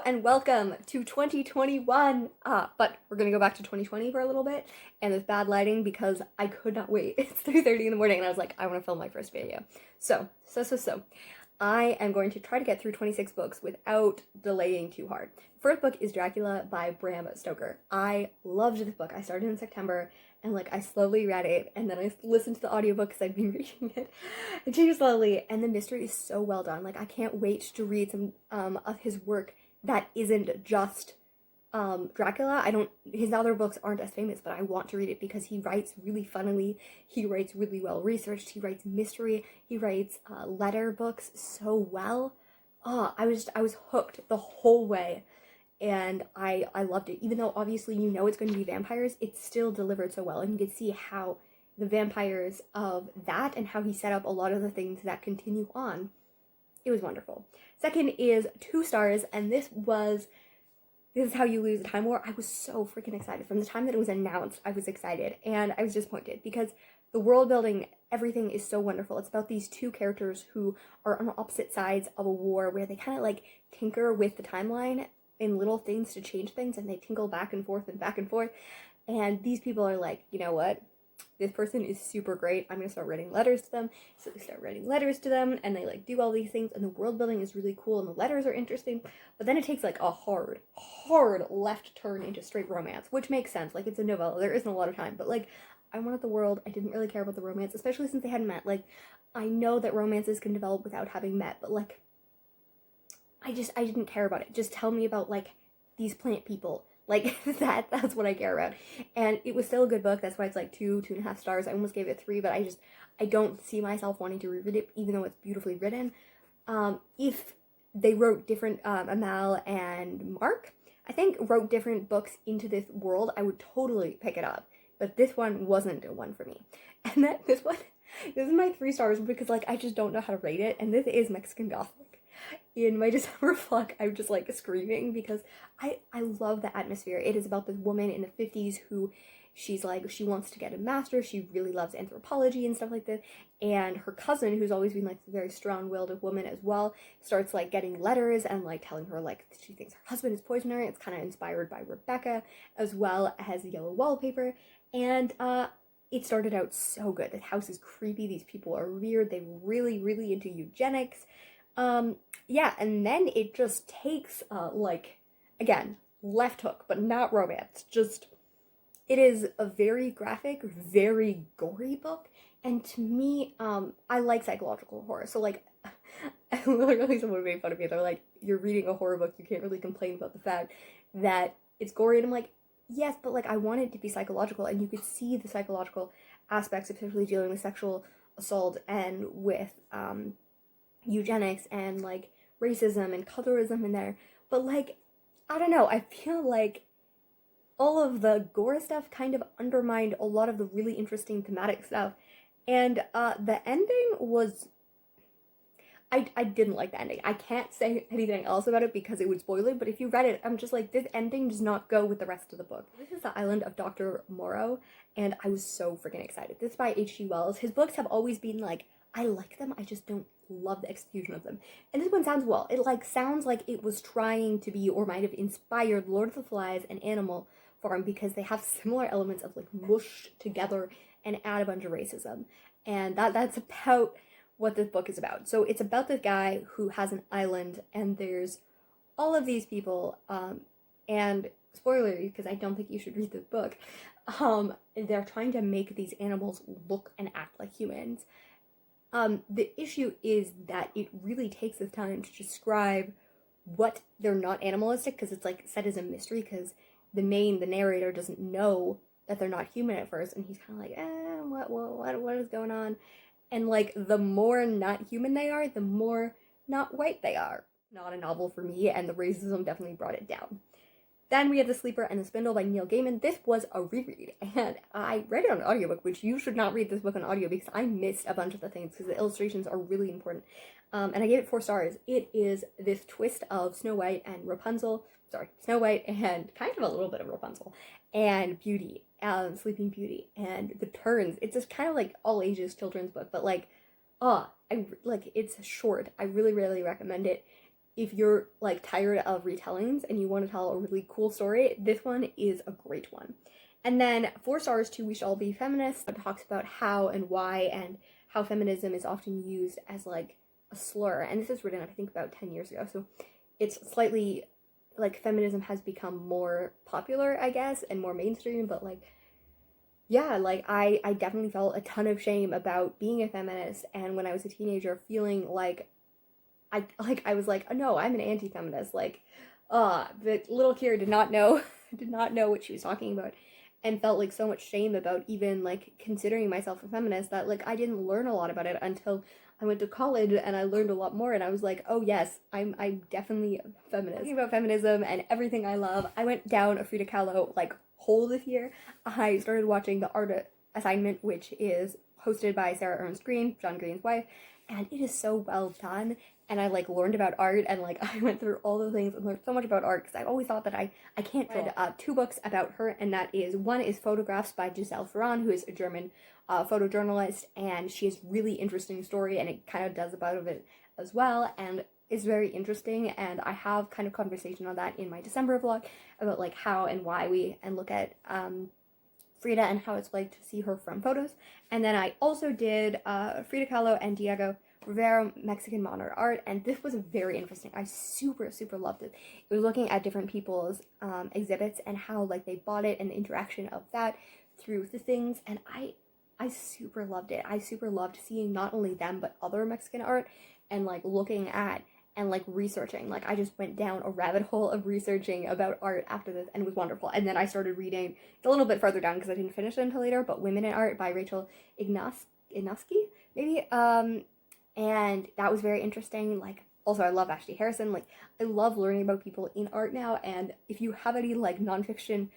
and welcome to 2021. But we're gonna go back to 2020 for a little bit, and there's bad lighting because I could not wait. It's 3:30 in the morning, and I was like, I want to film my first video. So, I am going to try to get through 26 books without delaying too hard. The first book is Dracula by Bram Stoker. I loved this book. I started in September, and I slowly read it, and then I listened to the audiobook because I've been reading it and too slowly, and the mystery is so well done. I can't wait to read some of his work that isn't just Dracula. His other books aren't as famous, but I want to read it because he writes really funnily, he writes really well researched, he writes mystery, he writes letter books so well. I was hooked the whole way, and I loved it. Even though obviously it's going to be vampires, it still delivered so well, and you could see how the vampires of that and how he set up a lot of the things that continue on. It was wonderful. Second is 2 stars, and this is How You Lose a Time War. I was so freaking excited. From the time that it was announced, I was excited, and I was disappointed because the world building, everything is so wonderful. It's about these 2 characters who are on opposite sides of a war where they kind of tinker with the timeline in little things to change things, and they tinkle back and forth and back and forth. And these people are like, you know what? This person is super great. I'm gonna start writing letters to them. So they start writing letters to them, and they do all these things, and the world building is really cool, and the letters are interesting. But then it takes a hard left turn into straight romance, which makes sense. It's a novella. There isn't a lot of time, but I wanted the world. I didn't really care about the romance, especially since they hadn't met. I know that romances can develop without having met, but I didn't care about it. Just tell me about these plant people. That's what I care about. And it was still a good book. That's why it's 2.5 stars. I almost gave it 3, but I don't see myself wanting to reread it, even though it's beautifully written. If they wrote different, Amal and Mark, I think, wrote different books into this world, I would totally pick it up. But this one wasn't one for me. And this is my 3 stars because I just don't know how to rate it. And this is Mexican Gothic. In my December vlog, I'm just screaming because I love the atmosphere. It is about this woman in the 50s who she wants to get a master's. She really loves anthropology and stuff like this. And her cousin, who's always been a very strong-willed woman as well, starts getting letters and telling her she thinks her husband is poisoning her. It's kind of inspired by Rebecca, as well as yellow wallpaper. And it started out so good. The house is creepy. These people are weird. They're really, really into eugenics. Yeah, and then it just takes, again, left hook, but not romance. It is a very graphic, very gory book, and to me, I like psychological horror, so, literally someone made fun of me. They're like, you're reading a horror book, you can't really complain about the fact that it's gory, and I'm like, yes, but, I want it to be psychological, and you could see the psychological aspects, especially dealing with sexual assault and with, eugenics and racism and colorism in there, but I don't know, I feel all of the gore stuff kind of undermined a lot of the really interesting thematic stuff, and the ending was, I didn't like the ending. I can't say anything else about it because it would spoil it, but if you read it, I'm just this ending does not go with the rest of the book. This is The Island of Dr. Moreau, and I was so freaking excited. This is by H.G. Wells. His books have always been I like them, I just don't love the execution of them. And this one sounds well. It sounds like it was trying to be, or might have inspired, Lord of the Flies and Animal Farm, because they have similar elements of mushed together and add a bunch of racism. And that's about what this book is about. So it's about this guy who has an island, and there's all of these people, and spoiler, because I don't think you should read this book, they're trying to make these animals look and act like humans. The issue is that it really takes this time to describe what they're not animalistic, because it's set as a mystery, because the narrator doesn't know that they're not human at first, and he's kind of what is going on? And the more not human they are, the more not white they are. Not a novel for me, and the racism definitely brought it down. Then we have The Sleeper and the Spindle by Neil Gaiman. This was a reread, and I read it on audiobook, which you should not read this book on audio because I missed a bunch of the things because the illustrations are really important. And I gave it 4 stars. It is this twist of Snow White and kind of a little bit of Rapunzel, and Beauty, Sleeping Beauty, and the turns. It's just kind of all ages children's book, but it's short. I really, really recommend it. if you're like tired of retellings and you want to tell a really cool story, this one is a great one. And then 4 stars to We Shall Be Feminists. It talks about how and why and how feminism is often used as like a slur. And this is written, I think, about 10 years ago. So it's slightly like feminism has become more popular, I guess, and more mainstream. But like, yeah, like I definitely felt a ton of shame about being a feminist. And when I was a teenager, feeling like I was like, oh, no, I'm an anti-feminist. Like, but little Kira did not know did not know what she was talking about, and felt like so much shame about even like considering myself a feminist, that like I didn't learn a lot about it until I went to college and I learned a lot more, and I was like, oh yes, I'm definitely a feminist. Talking about feminism and everything I love, I went down a Frida Kahlo like hole this year. I started watching The Art Assignment, which is hosted by Sarah Ernst Green, John Green's wife, and it is so well done. And I like learned about art, and like I went through all the things and learned so much about art, because I've always thought that I can't read 2 books about her, and that is, one is Photographs by Giselle Ferran, who is a German photojournalist, and she has really interesting story, and it kind of does about it as well, and is very interesting. And I have kind of conversation on that in my December vlog about like how and why we and look at Frida and how it's like to see her from photos. And then I also did Frida Kahlo and Diego Rivera, Mexican modern art, and this was very interesting. I super loved it. It was looking at different people's exhibits and how like they bought it and the interaction of that through the things, and I super loved it. I super loved seeing not only them but other Mexican art, and like looking at and like researching. Like I just went down a rabbit hole of researching about art after this, and it was wonderful. And then I started reading, it's a little bit further down because I didn't finish it until later, but Women in Art by Rachel Ignaski, maybe. And that was very interesting. Like, also I love Ashley Harrison. Like, I love learning about people in art now, and if you have any like nonfiction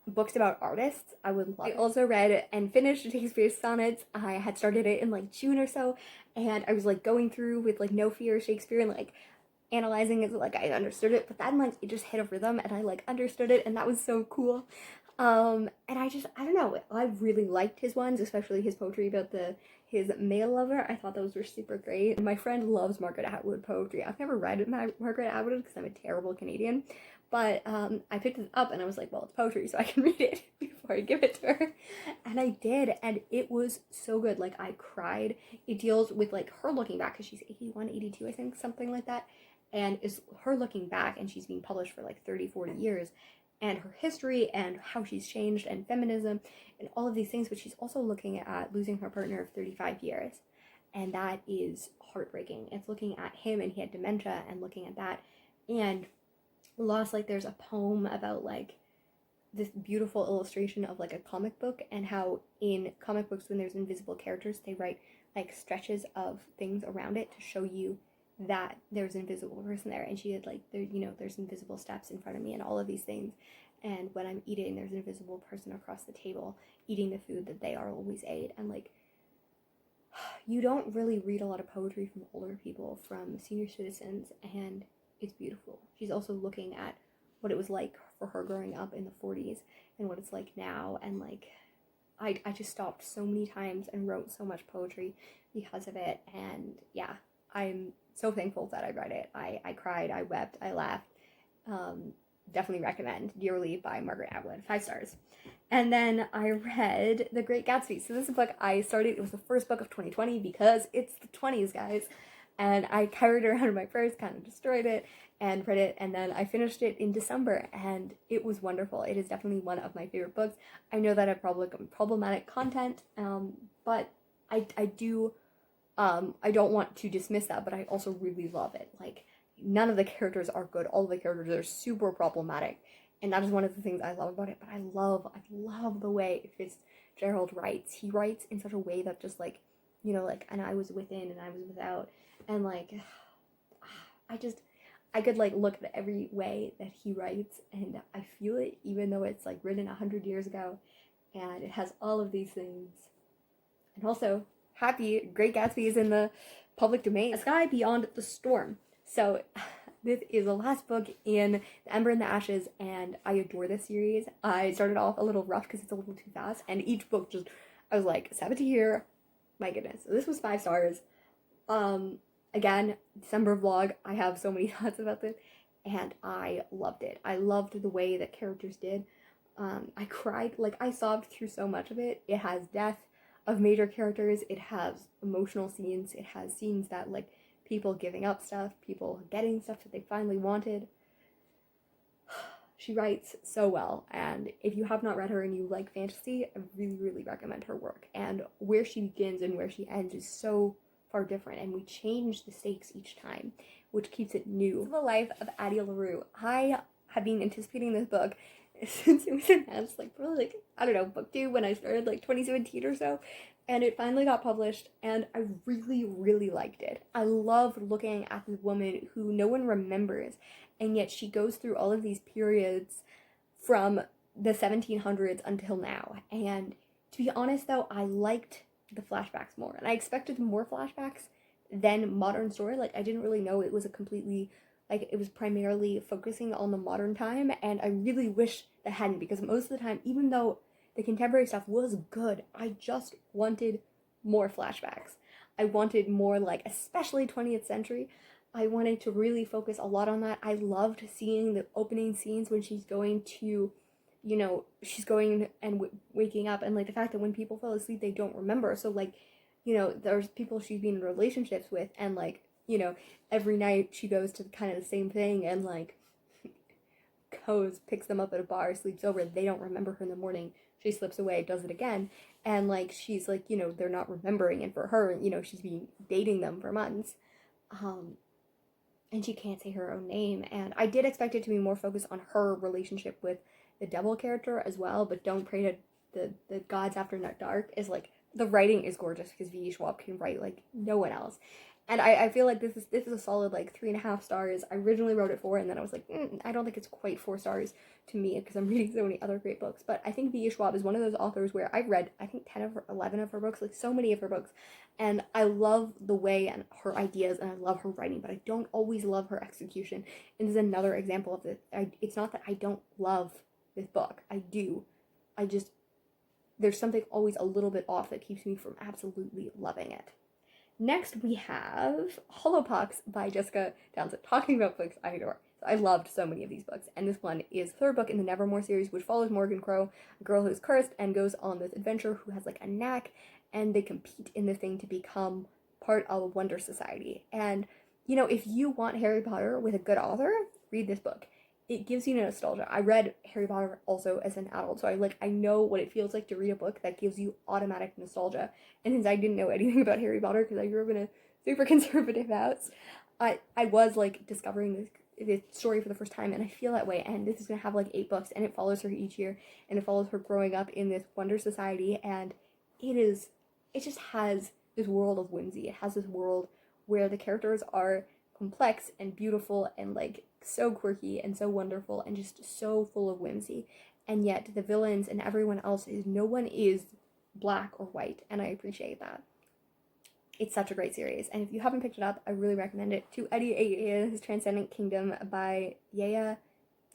books about artists, I would love it. I also read and finished Shakespeare's sonnets. I had started it in like June or so, and I was like going through with like No Fear Shakespeare and like analyzing it, like I understood it, but then like it just hit a rhythm and I like understood it, and that was so cool. And I don't know, I really liked his ones, especially his poetry about his male lover. I thought those were super great. My friend loves Margaret Atwood poetry. I've never read Margaret Atwood because I'm a terrible Canadian, but I picked it up and I was like, well, it's poetry, so I can read it before I give it to her. And I did, and it was so good. Like, I cried. It deals with like her looking back, because she's 81, 82, I think, something like that, and is her looking back, and she's being published for like 30-40 years, and her history and how she's changed, and feminism and all of these things. But she's also looking at losing her partner of 35 years, and that is heartbreaking. It's looking at him, and he had dementia, and looking at that and loss. Like, there's a poem about like this beautiful illustration of like a comic book, and how in comic books, when there's invisible characters, they write like stretches of things around it to show you that there's an invisible person there. And she had like, there's invisible steps in front of me and all of these things, and when I'm eating, there's an invisible person across the table eating the food that they are always ate. And like, you don't really read a lot of poetry from older people, from senior citizens, and it's beautiful. She's also looking at what it was like for her growing up in the 40s and what it's like now, and like I just stopped so many times and wrote so much poetry because of it. And yeah, I'm so thankful that I read it. I cried, I wept, I laughed. Definitely recommend. Dearly by Margaret Atwood, 5 stars. And then I read The Great Gatsby. So this is a book I started, it was the first book of 2020 because it's the 20s, guys. And I carried it around in my purse, kind of destroyed it, and read it, and then I finished it in December, and it was wonderful. It is definitely one of my favorite books. I know that I probably problematic content, but I don't want to dismiss that, but I also really love it. Like, none of the characters are good. All of the characters are super problematic, and that is one of the things I love about it. But I love the way Fitzgerald writes. He writes in such a way that just like, like, and I was within and I was without, and like, I could like look at every way that he writes, and I feel it, even though it's like written 100 years ago, and it has all of these things. And also, Great Gatsby is in the public domain. A Sky Beyond the Storm. So this is the last book in The Ember and the Ashes, and I adore this series. I started off a little rough because it's a little too fast, and each book just, I was like, 7 to here, my goodness. So this was 5 stars. Again, December vlog, I have so many thoughts about this, and I loved it. I loved the way that characters did. I cried, like, I sobbed through so much of it. It has death of major characters, it has emotional scenes, it has scenes that, like, people giving up stuff, people getting stuff that they finally wanted. She writes so well, and if you have not read her and you like fantasy, I really, really recommend her work. And where she begins and where she ends is so far different, and we change the stakes each time, which keeps it new. The Life of Addie LaRue. I have been anticipating this book since it was announced, like, probably, like, I don't know, book 2 when I started, like, 2017 or so, and it finally got published, and I really, really liked it. I loved looking at this woman who no one remembers, and yet she goes through all of these periods from the 1700s until now. And to be honest, though, I liked the flashbacks more, and I expected more flashbacks than modern story. Like, I didn't really know it was a completely, like, it was primarily focusing on the modern time, and I really wish that hadn't, because most of the time, even though the contemporary stuff was good, I just wanted more flashbacks. I wanted more, like, especially 20th century. I wanted to really focus a lot on that. I loved seeing the opening scenes when she's going to, you know, she's going and waking up, and, like, the fact that when people fall asleep, they don't remember. So, like, you know, there's people she's been in relationships with, and, like, you know, every night she goes to kind of the same thing, and, like, goes, picks them up at a bar, sleeps over, they don't remember her in the morning, she slips away, does it again, and, like, she's, like, you know, they're not remembering, and for her, you know, she's been dating them for months, and she can't say her own name, and I did expect it to be more focused on her relationship with the devil character as well, but Don't Pray to the Gods After Dark is, like, the writing is gorgeous because V.E. Schwab can write like no one else. And I feel like this is a solid, like, 3.5 stars. I originally wrote it 4, and then I was like, I don't think it's quite 4 stars to me because I'm reading so many other great books. But I think V.E. Schwab is one of those authors where I've read, I think, 10 of her, 11 of her books, like, so many of her books. And I love the way and her ideas, and I love her writing, but I don't always love her execution. And this is another example of this. It's not that I don't love this book. I do. I just, there's something always a little bit off that keeps me from absolutely loving it. Next, we have Hollowpox by Jessica Townsend. Talking about books I adore. So I loved so many of these books, and this one is the third book in the Nevermore series, which follows Morgan Crow, a girl who is cursed and goes on this adventure who has, like, a knack, and they compete in this thing to become part of a Wonder Society. And, you know, if you want Harry Potter with a good author, read this book. It gives you nostalgia. I read Harry Potter also as an adult, so I know what it feels like to read a book that gives you automatic nostalgia. And since I didn't know anything about Harry Potter because I grew up in a super conservative house, I was, like, discovering this story for the first time, and I feel that way. And this is gonna have, like, 8 books, and it follows her each year, and it follows her growing up in this Wonder Society, and it just has this world of whimsy. It has this world where the characters are complex and beautiful and, like, so quirky and so wonderful and just so full of whimsy, and yet the villains and everyone else is, no one is black or white, and I appreciate that. It's such a great series, and if you haven't picked it up, I really recommend it. To Eddie is Transcendent Kingdom by Yaya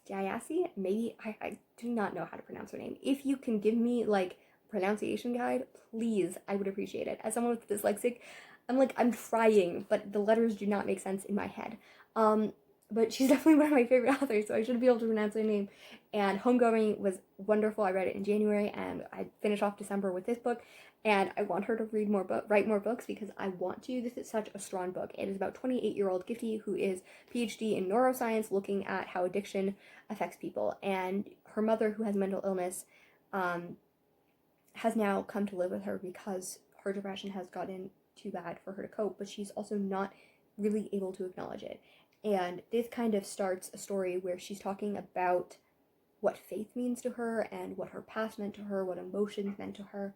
Jayasi. Maybe I do not know how to pronounce her name. If you can give me, like, a pronunciation guide, please, I would appreciate it. As someone with dyslexic, I'm trying, but the letters do not make sense in my head. But she's definitely one of my favorite authors, so I should be able to pronounce her name. And Homegoing was wonderful. I read it in January, and I finished off December with this book. And I want her to write more books because I want to. This is such a strong book. It is about 28-year-old Gifty, who is PhD in neuroscience, looking at how addiction affects people. And her mother, who has mental illness, has now come to live with her because her depression has gotten too bad for her to cope, but she's also not really able to acknowledge it. And this kind of starts a story where she's talking about what faith means to her and what her past meant to her, what emotions meant to her,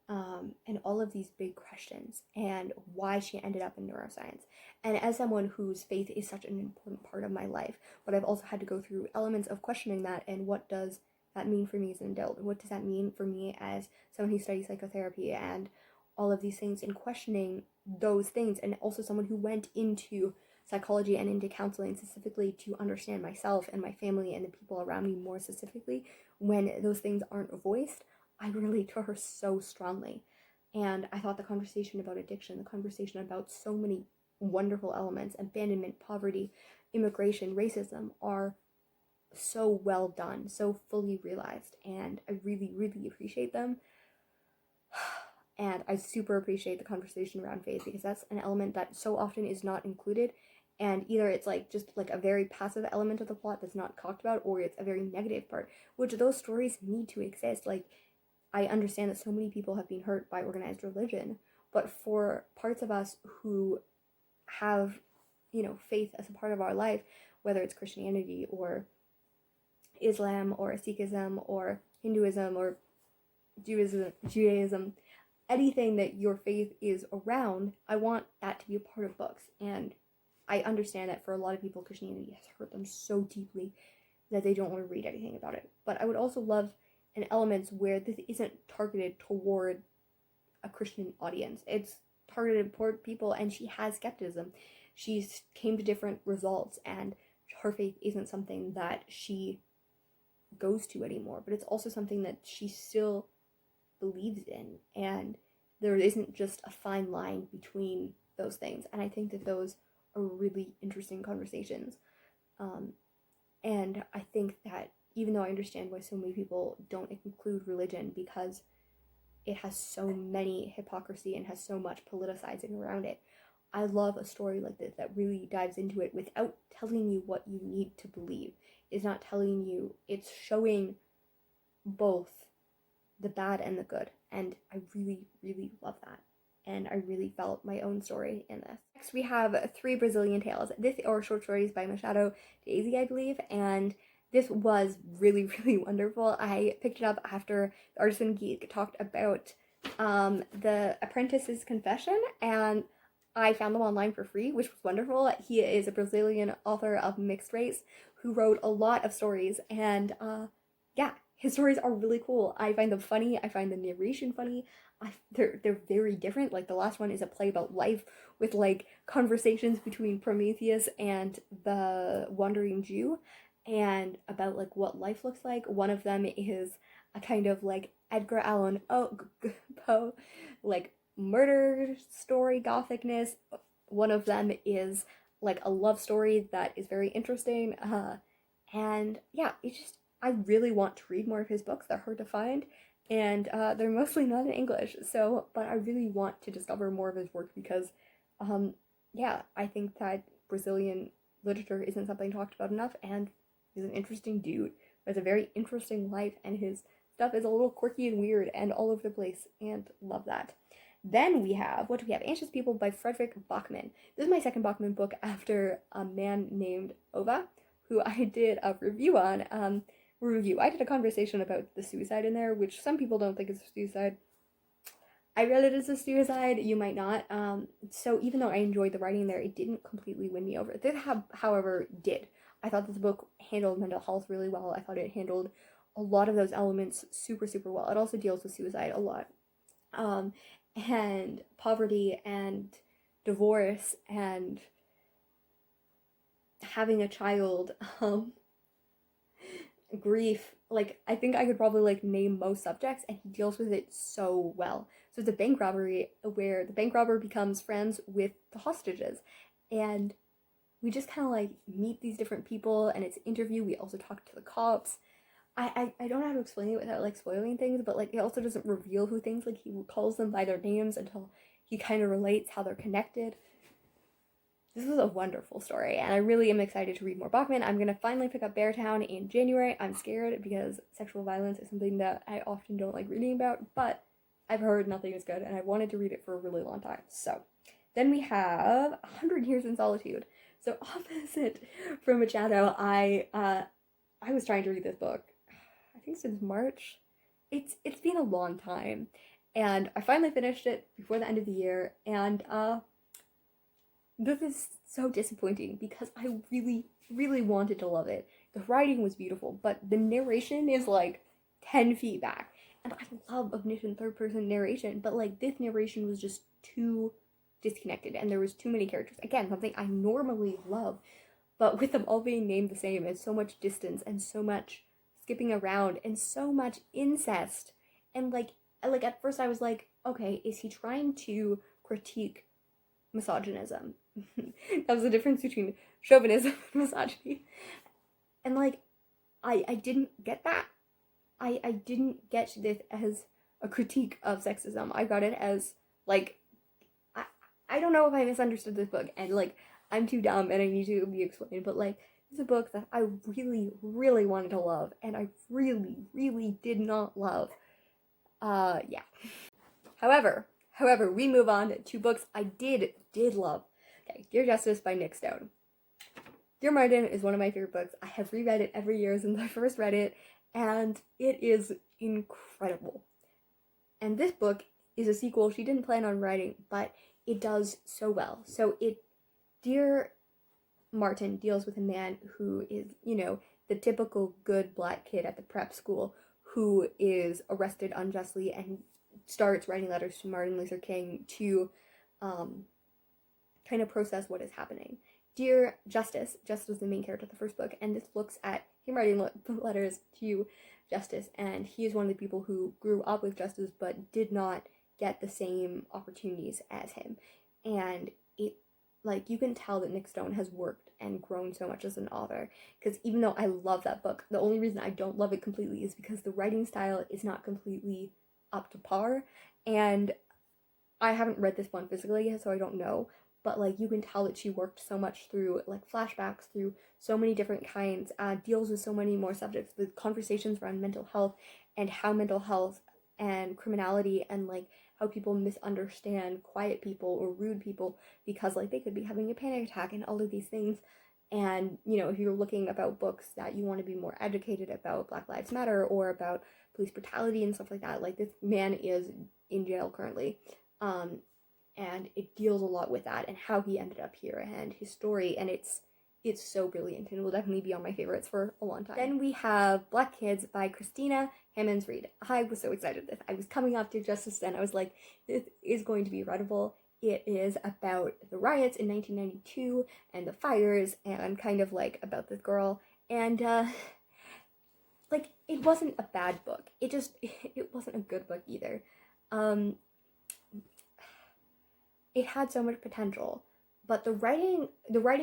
and all of these big questions, and why she ended up in neuroscience. And as someone whose faith is such an important part of my life, but I've also had to go through elements of questioning that, and what does that mean for me as an adult? What does that mean for me as someone who studies psychotherapy and all of these things, and questioning those things, and also someone who went into psychology and into counseling specifically to understand myself and my family and the people around me more specifically when those things aren't voiced. I relate to her so strongly. And I thought the conversation about addiction, the conversation about so many wonderful elements, abandonment, poverty, immigration, racism, are so well done, so fully realized, and I really, really appreciate them. And I super appreciate the conversation around faith, because that's an element that so often is not included, and either it's like just like a very passive element of the plot that's not talked about, or it's a very negative part, which those stories need to exist. Like, I understand that so many people have been hurt by organized religion, but for parts of us who have, faith as a part of our life, whether it's Christianity or Islam or Sikhism or Hinduism or Judaism, anything that your faith is around, I want that to be a part of books. And I understand that for a lot of people, Christianity has hurt them so deeply that they don't want to read anything about it. But I would also love an elements where this isn't targeted toward a Christian audience. It's targeted toward people, and she has skepticism. She's came to different results, and her faith isn't something that she goes to anymore, but it's also something that she still believes in, and there isn't just a fine line between those things. And I think that those are really interesting conversations. And I think that even though I understand why so many people don't include religion, because it has so many hypocrisy and has so much politicizing around it, I love a story like this that really dives into it without telling you what you need to believe. It's not telling you, it's showing both the bad and the good. And I really, really love that. And I really felt my own story in this. Next, we have Three Brazilian Tales. This are short stories by Machado de Assis, I believe, and this was really, really wonderful. I picked it up after the Artisan Geek talked about The Apprentice's Confession, and I found them online for free, which was wonderful. He is a Brazilian author of mixed race who wrote a lot of stories, and yeah, his stories are really cool. I find them funny. I find the narration funny. They're very different. Like, the last one is a play about life with like conversations between Prometheus and the Wandering Jew, and about like what life looks like. One of them is a kind of like Edgar Allan Poe, like murder story gothicness. One of them is like a love story that is very interesting. And yeah, I really want to read more of his books. They're hard to find, and they're mostly not in English. So, but I really want to discover more of his work, because, yeah, I think that Brazilian literature isn't something talked about enough, and he's an interesting dude. Has a very interesting life, and his stuff is a little quirky and weird and all over the place, and love that. Then we have, what do we have? Anxious People by Frederick Bachman. This is my second Bachman book after A Man Named Ova, who I did a review on. I did a conversation about the suicide in there, which some people don't think is a suicide. I read it as a suicide, you might not. So even though I enjoyed the writing there, it didn't completely win me over. This, however, did. I thought this book handled mental health really well. I thought it handled a lot of those elements super, super well. It also deals with suicide a lot. And poverty and divorce and having a child, grief. Like, I think I could probably like name most subjects, and he deals with it so well. So it's a bank robbery where the bank robber becomes friends with the hostages, and we just kind of like meet these different people, and it's an interview. We also talk to the cops. I don't know how to explain it without like spoiling things, but like it also doesn't reveal who things, like he calls them by their names until he kind of relates how they're connected. This is a wonderful story, and I really am excited to read more Bachman. I'm going to finally pick up Beartown in January. I'm scared because sexual violence is something that I often don't like reading about, but I've heard nothing is good, and I wanted to read it for a really long time. So then we have 100 Years in Solitude. So opposite from Machado, I was trying to read this book, I think since March. It's been a long time, and I finally finished it before the end of the year, and this is so disappointing because I really, really wanted to love it. The writing was beautiful, but the narration is like 10 feet back. And I love omniscient third-person narration, but like this narration was just too disconnected, and there was too many characters. Again, something I normally love, but with them all being named the same, and so much distance, and so much skipping around, and so much incest. And like at first I was like, okay, is he trying to critique misogynism? that was the difference between chauvinism and misogyny. And like, I didn't get that. I didn't get this as a critique of sexism. I got it as like, I don't know if I misunderstood this book, and like, I'm too dumb and I need to be explained, but like, it's a book that I really, really wanted to love, and I really, really did not love. Yeah. However, we move on to books I did love. Okay, Dear Justice by Nick Stone. Dear Martin is one of my favorite books. I have reread it every year since I first read it, and it is incredible. And this book is a sequel she didn't plan on writing, but it does so well. So Dear Martin deals with a man who is, the typical good black kid at the prep school who is arrested unjustly and starts writing letters to Martin Luther King to kind of process what is happening. Dear Justice is the main character of the first book, and this looks at him writing letters to Justice, and he is one of the people who grew up with Justice but did not get the same opportunities as him. And it, like, you can tell that Nick Stone has worked and grown so much as an author, because even though I love that book, the only reason I don't love it completely is because the writing style is not completely up to par, and I haven't read this one physically yet, so I don't know, but like, you can tell that she worked so much through like flashbacks, through so many different kinds, deals with so many more subjects, the conversations around mental health and how mental health and criminality and like how people misunderstand quiet people or rude people because like they could be having a panic attack and all of these things. And if you're looking about books that you want to be more educated about Black Lives Matter or about police brutality and stuff like that, like, this man is in jail currently, and it deals a lot with that and how he ended up here and his story, and it's so brilliant and will definitely be on my favorites for a long time. Then we have Black Kids by Christina Hammonds Reed. I was so excited that I was coming off Dear Justice and I was like, this is going to be readable. It is about the riots in 1992 and the fires and kind of like about this girl, and like, it wasn't a bad book. It wasn't a good book either. It had so much potential, but the writing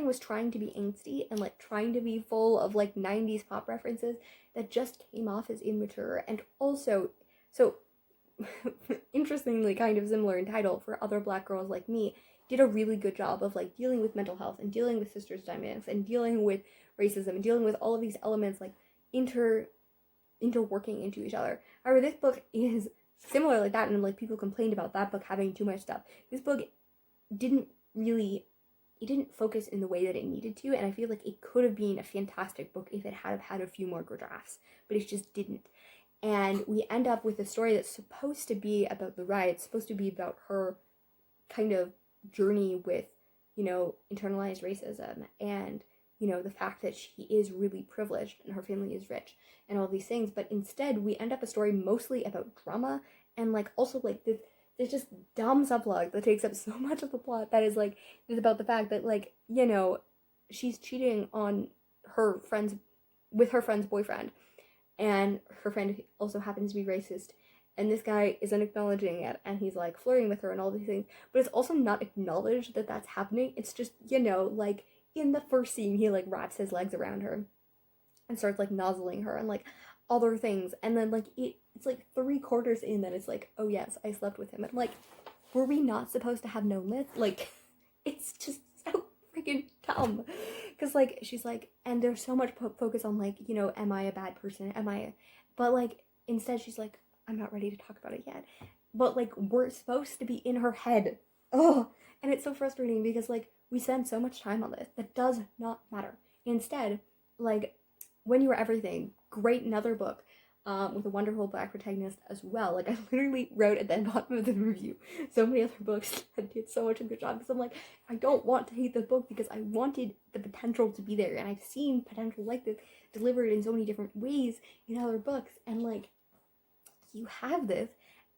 was trying to be angsty and like trying to be full of like 90s pop references that just came off as immature, and also so interestingly kind of similar in title for Other Black Girls Like Me, did a really good job of like dealing with mental health and dealing with sisters dynamics and dealing with racism and dealing with all of these elements like interworking into each other. However, this book is similar like that, and like people complained about that book having too much stuff. This book didn't focus in the way that it needed to, and I feel like it could have been a fantastic book if it had a few more good drafts, but it just didn't. And we end up with a story that's supposed to be about the riots, supposed to be about her kind of journey with, internalized racism and, the fact that she is really privileged and her family is rich and all these things. But instead, we end up a story mostly about drama and, like, also, like, there's just dumb subplot that takes up so much of the plot that is, like, is about the fact that, like, she's cheating on her friend's boyfriend, and her friend also happens to be racist, and this guy isn't acknowledging it, and he's like flirting with her and all these things, but it's also not acknowledged that that's happening. It's just, like, in the first scene he like wraps his legs around her and starts like nozzling her and like other things, and then like it's like 3/4 in that it's like, oh yes, I slept with him, and like, were we not supposed to have known this? Like, it's just so freaking dumb, because like she's like, and there's so much focus on like, am I a bad person, but like instead she's like, I'm not ready to talk about it yet, but like we're supposed to be in her head. Oh, and it's so frustrating because like we spend so much time on this that does not matter. Instead, like, When You Were Everything, great, another book with a wonderful Black protagonist as well. Like, I literally wrote at the bottom of the review so many other books that did so much of a good job, because I'm like, I don't want to hate this book because I wanted the potential to be there, and I've seen potential like this delivered in so many different ways in other books, and like, you have this,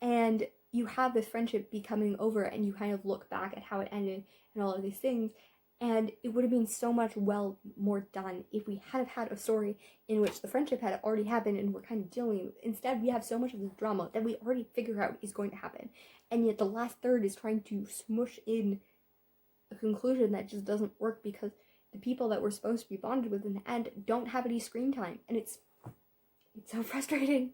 and you have this friendship becoming over, and you kind of look back at how it ended and all of these things, and it would have been so much more done if we had had a story in which the friendship had already happened and we're kind of dealing with. Instead, we have so much of this drama that we already figure out is going to happen, and yet the last third is trying to smush in a conclusion that just doesn't work because the people that we're supposed to be bonded with in the end don't have any screen time, and it's so frustrating.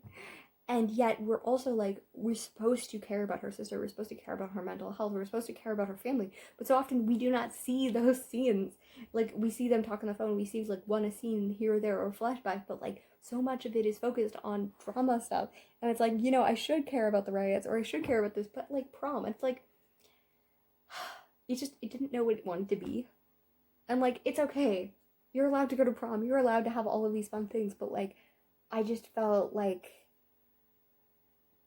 And yet we're also like, we're supposed to care about her sister, we're supposed to care about her mental health, we're supposed to care about her family, but so often we do not see those scenes. Like, we see them talk on the phone, we see like a scene here or there or a flashback, but like so much of it is focused on drama stuff, and it's like, I should care about the riots, or I should care about this, but like prom, it's like it didn't know what it wanted to be. And like, it's okay, you're allowed to go to prom, you're allowed to have all of these fun things, but like, I just felt like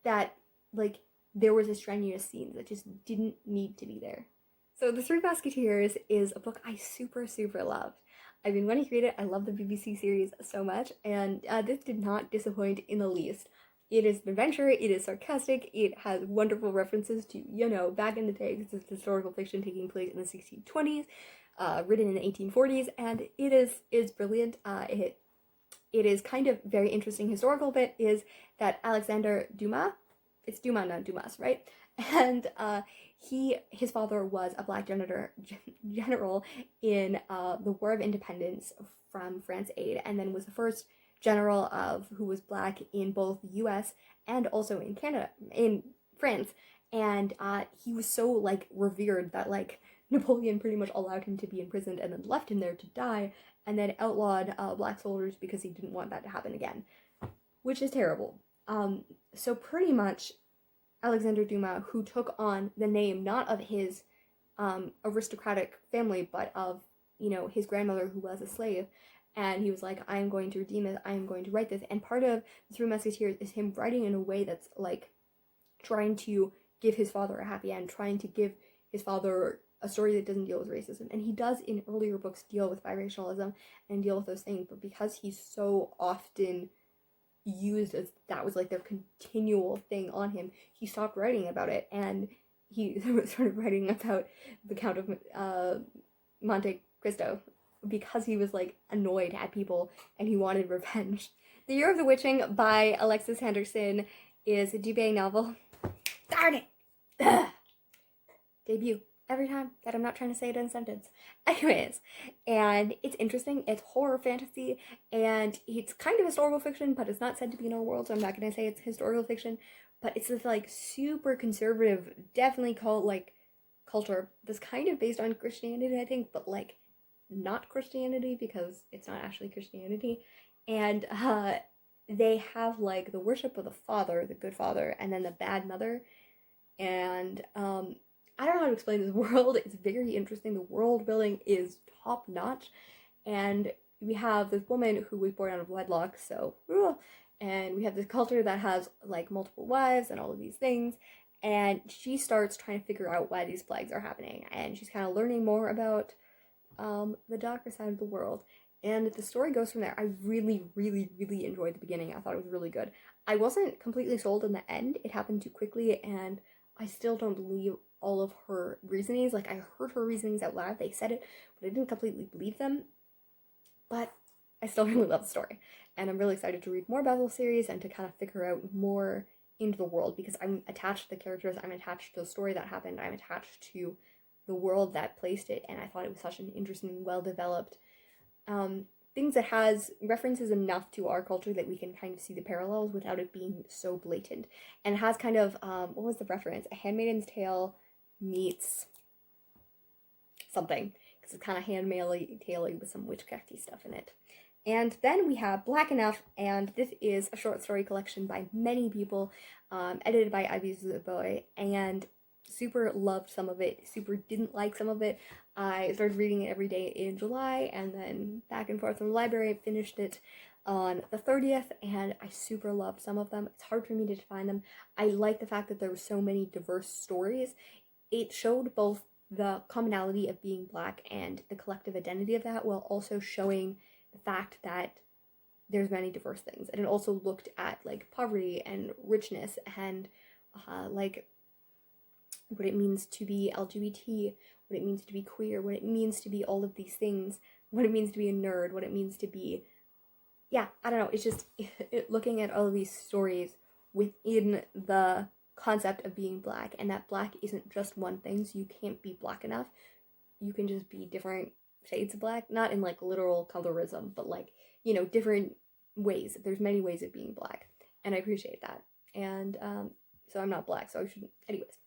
that, like, there was a strenuous scene that just didn't need to be there. So The Three Basketeers is a book I super, super loved. I've been wanting to read it. I love the BBC series so much, and this did not disappoint in the least. It is an adventure, it is sarcastic, it has wonderful references to, back in the day, because it's historical fiction taking place in the 1620s, written in the 1840s, and it is brilliant. It is kind of very interesting historical bit is that Alexander Dumas, it's Dumas, not Dumas, right? And his father was a black general in the War of Independence from France Aid, and then was the first general who was black in both the U.S. and also in Canada, in France. And he was so like revered that like Napoleon pretty much allowed him to be imprisoned and then left him there to die, and then outlawed black soldiers because he didn't want that to happen again, which is terrible. So pretty much Alexander Dumas, who took on the name not of his aristocratic family, but of, his grandmother who was a slave, and he was like, I am going to redeem it, I am going to write this, and part of The Three Musketeers is him writing in a way that's like trying to give his father a happy end, trying to give his father a story that doesn't deal with racism. And he does in earlier books deal with biracialism and deal with those things, but because he's so often used as that was like their continual thing on him, he stopped writing about it, and he started writing about the Count of Monte Cristo because he was like annoyed at people and he wanted revenge. The Year of the Witching by Alexis Henderson is a debut novel. Darn it! Ugh. Debut. Every time that I'm not trying to say it in a sentence. Anyways, and it's interesting. It's horror fantasy, and it's kind of historical fiction, but it's not said to be in our world, so I'm not going to say it's historical fiction. But it's this like super conservative, definitely culture that's kind of based on Christianity, I think, but like not Christianity because it's not actually Christianity. And they have like the worship of the father, the good father, and then the bad mother. And I don't know how to explain this world. It's very interesting. The world building is top notch. And we have this woman who was born out of wedlock, so, and we have this culture that has like multiple wives and all of these things. And she starts trying to figure out why these plagues are happening. And she's kind of learning more about the darker side of the world. And the story goes from there. I really, really, really enjoyed the beginning. I thought it was really good. I wasn't completely sold in the end. It happened too quickly, and I still don't believe all of her reasonings. Like, I heard her reasonings out loud, they said it, but I didn't completely believe them. But I still really love the story, and I'm really excited to read more about the series and to kind of figure out more into the world, because I'm attached to the characters, I'm attached to the story that happened, I'm attached to the world that placed it, and I thought it was such an interesting, well-developed things that has references enough to our culture that we can kind of see the parallels without it being so blatant. And it has kind of, what was the reference? A Handmaid's Tale meets something, because it's kind of Handmaid's with some witchcrafty stuff in it. And then we have Black Enough, and this is a short story collection by many people, edited by Addie and super loved some of it, super didn't like some of it. I started reading it every day in July, and then back and forth from the library. Finished it on the 30th, and I super loved some of them. It's hard for me to define them. I like the fact that there were so many diverse stories. It showed both the commonality of being Black and the collective identity of that, while also showing the fact that there's many diverse things. And it also looked at like poverty and richness and like what it means to be LGBT, what it means to be queer, what it means to be all of these things, what it means to be a nerd, what it means to be, I don't know, it's just looking at all of these stories within the concept of being Black, and that Black isn't just one thing, so you can't be Black enough. you can just be different shades of black, not in like literal colorism, but like, different ways. There's many ways of being black, and I appreciate that. And so I'm not black, so I shouldn't. Anyways,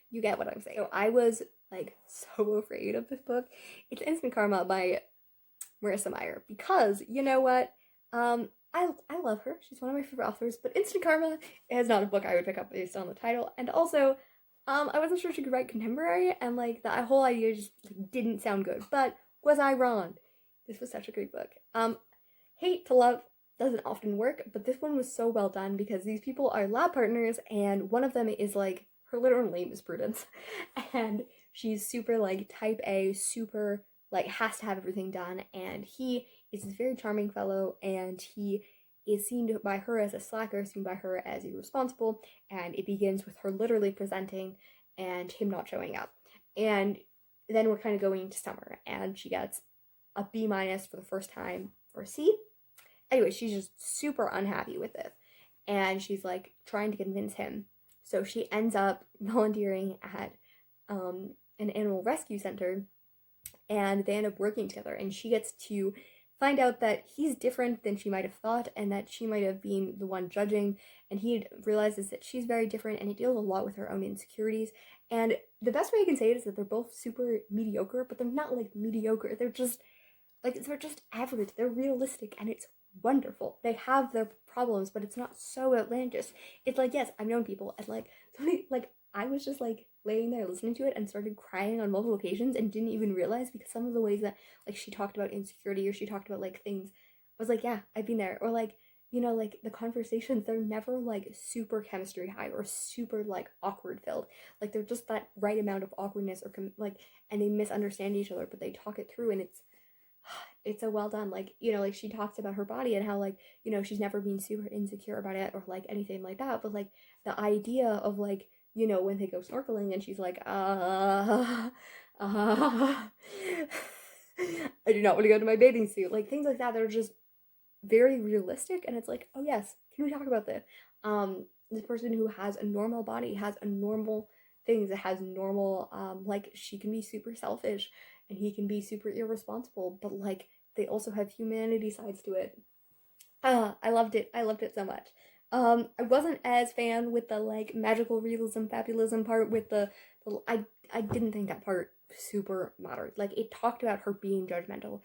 you get what I'm saying. So I was like so afraid of this book. It's Instant Karma by Marissa Meyer, because you know what? I love her. She's one of my favorite authors, but Instant Karma is not a book I would pick up based on the title. And also, I wasn't sure she could write contemporary, and like that whole idea just like, didn't sound good. But was I wrong? This was such a great book. Hate to love doesn't often work, but this one was so well done because these people are lab partners, and one of them is like, her literal name is Prudence, and she's super like type A, super like has to have everything done, and he is this very charming fellow, and he is seen by her as a slacker, seen by her as irresponsible, and it begins with her literally presenting and him not showing up. And then we're kind of going into summer, and she gets a B minus for the first time, or C. Anyway, she's just super unhappy with it, and she's like trying to convince him. So she ends up volunteering at an animal rescue center, and they end up working together, and she gets to find out that he's different than she might have thought, and that she might have been the one judging, and he realizes that she's very different, and it deals a lot with her own insecurities. And the best way I can say it is that they're both super mediocre, but they're not like mediocre, they're just average, they're realistic, and it's wonderful. They have their problems, but it's not so outlandish. It's like, yes, I've known people, and like somebody, like I was just like laying there listening to it and started crying on multiple occasions and didn't even realize, because some of the ways that like she talked about insecurity, or she talked about like things, I was like, yeah, I've been there. Or like, like the conversations, they're never like super chemistry high or super like awkward filled. Like they're just that right amount of awkwardness, or like, and they misunderstand each other, but they talk it through, and it's so well done. Like, like she talks about her body and how like, she's never been super insecure about it or like anything like that, but like the idea of like, when they go snorkeling and she's like, I do not want to go to my bathing suit. Like things like that are just very realistic, and it's like, oh yes, can we talk about this? This person who has a normal body has a normal things, that has normal, like she can be super selfish and he can be super irresponsible, but like they also have humanity sides to it. I loved it. I loved it so much. I wasn't as fan with the like magical realism, fabulism part with I didn't think that part super mattered. Like it talked about her being judgmental,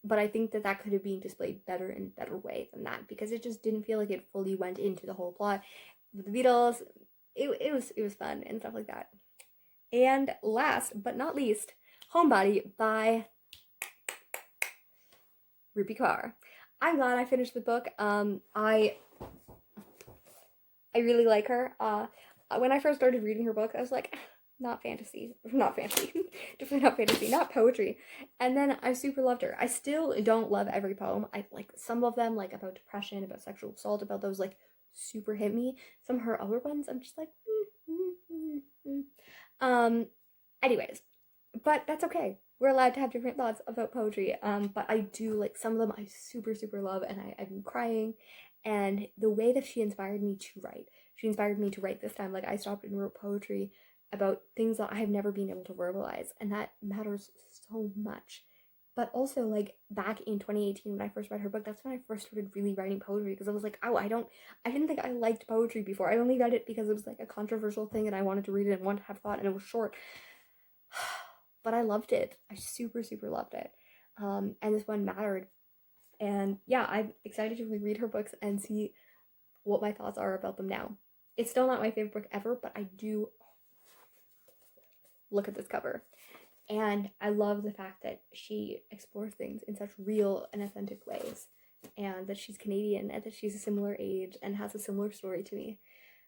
but I think that could have been displayed better in a better way than that, because it just didn't feel like it fully went into the whole plot. With the Beatles, it was fun and stuff like that. And last but not least, Homebody by Rupi Kaur. I'm glad I finished the book. I really like her. When I first started reading her book, I was like, not fantasy, definitely not fantasy, not poetry. And then I super loved her. I still don't love every poem. I like some of them, like about depression, about sexual assault, about those like super hit me. Some of her other ones, I'm just like, anyways, but that's okay. We're allowed to have different thoughts about poetry. But I do like some of them. I super love, and I've been crying. And the way that she inspired me to write, this time. Like I stopped and wrote poetry about things that I have never been able to verbalize, and that matters so much. But also, like back in 2018 when I first read her book, that's when I first started really writing poetry, because I was like, oh, I didn't think I liked poetry before. I only read it because it was like a controversial thing and I wanted to read it and wanted to have thought, and it was short. But I loved it. I super loved it. And this one mattered. And yeah, I'm excited to reread her books and see what my thoughts are about them now. It's still not my favorite book ever, but I do look at this cover. And I love the fact that she explores things in such real and authentic ways, and that she's Canadian, and that she's a similar age and has a similar story to me.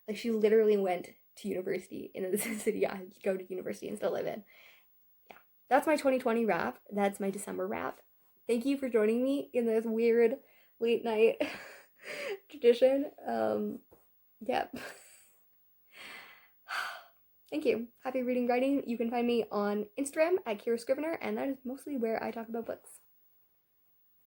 Like she literally went to university in the city I go to university and still live in. Yeah, that's my 2020 wrap. That's my December wrap. Thank you for joining me in this weird late night tradition. Yeah. Thank you. Happy reading, writing. You can find me on Instagram at Kira Scrivener, and that is mostly where I talk about books.